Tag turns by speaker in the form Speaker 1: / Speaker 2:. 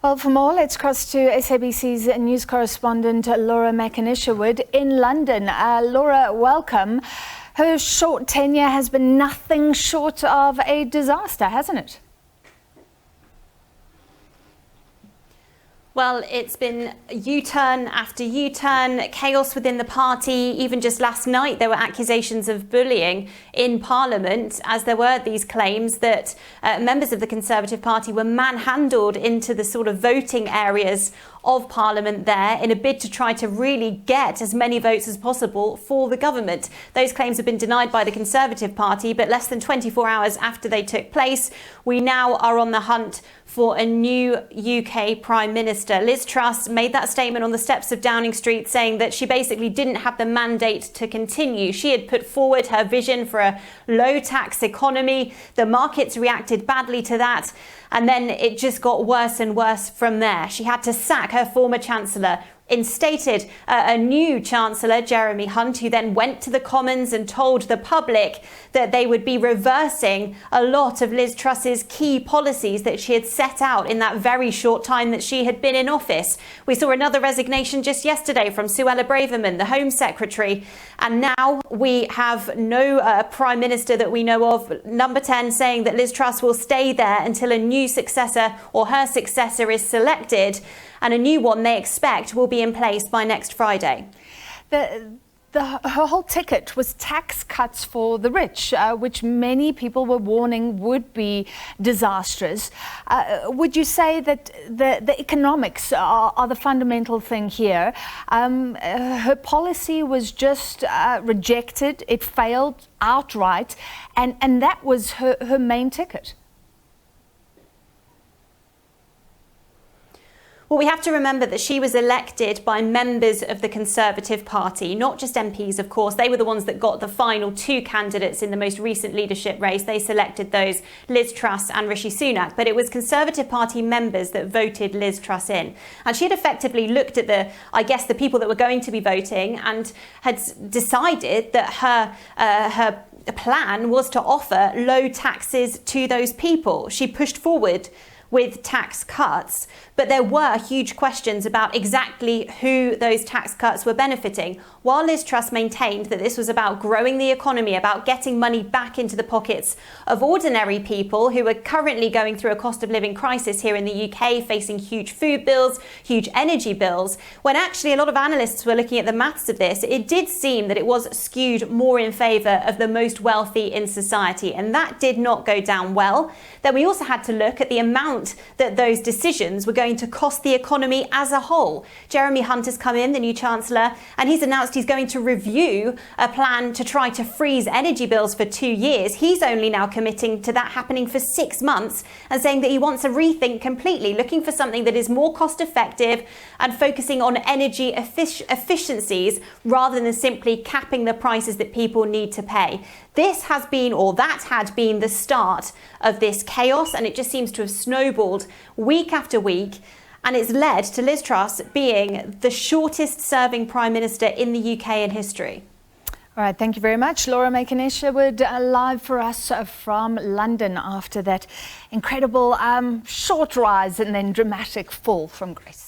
Speaker 1: Well, for more, let's cross to SABC's news correspondent Laura Makin-Isherwood in London. Laura, welcome. Her short tenure has been nothing short of a disaster, hasn't it?
Speaker 2: Well, it's been U-turn after U-turn, chaos within the party. Even just last night, there were accusations of bullying in Parliament, as there were these claims that members of the Conservative Party were manhandled into the sort of voting areas of Parliament there in a bid to try to really get as many votes as possible for the government. Those claims have been denied by the Conservative Party, but less than 24 hours after they took place, we now are on the hunt for a new UK Prime Minister. Liz Truss made that statement on the steps of Downing Street, saying that she basically didn't have the mandate to continue. She had put forward her vision for a low-tax economy. The markets reacted badly to that, and then it just got worse and worse from there. She had to sack her former Chancellor, instated a new Chancellor, Jeremy Hunt, who then went to the Commons and told the public that they would be reversing a lot of Liz Truss's key policies that she had set out in that very short time that she had been in office. We saw another resignation just yesterday from Suella Braverman, the Home Secretary, and now we have no Prime Minister that we know of. Number 10 saying that Liz Truss will stay there until a new successor or her successor is selected, and a new one they expect will be in place by next Friday.
Speaker 1: Her whole ticket was tax cuts for the rich, which many people were warning would be disastrous. Would you say that the economics are the fundamental thing here? Her policy was just rejected. It failed outright, and that was her main ticket.
Speaker 2: Well, we have to remember that she was elected by members of the Conservative Party, not just MPs, of course. They were the ones that got the final two candidates in the most recent leadership race. They selected those, Liz Truss and Rishi Sunak. But it was Conservative Party members that voted Liz Truss in. And she had effectively looked at the people that were going to be voting and had decided that her plan was to offer low taxes to those people. She pushed forward with tax cuts, but there were huge questions about exactly who those tax cuts were benefiting. While Liz Truss maintained that this was about growing the economy, about getting money back into the pockets of ordinary people who are currently going through a cost of living crisis here in the UK, facing huge food bills, huge energy bills, when actually a lot of analysts were looking at the maths of this, it did seem that it was skewed more in favour of the most wealthy in society, and that did not go down well. Then we also had to look at the amount that those decisions were going to cost the economy as a whole. Jeremy Hunt has come in, the new Chancellor, and he's announced he's going to review a plan to try to freeze energy bills for 2 years. He's only now committing to that happening for 6 months and saying that he wants a rethink completely, looking for something that is more cost effective and focusing on energy efficiencies rather than simply capping the prices that people need to pay. This has been, or that had been, the start of this chaos, and it just seems to have snowballed week after week, and it's led to Liz Truss being the shortest serving Prime Minister in the UK in history.
Speaker 1: All right, thank you very much. Laura Makin-Isherwood live for us from London after that incredible short rise and then dramatic fall from grace.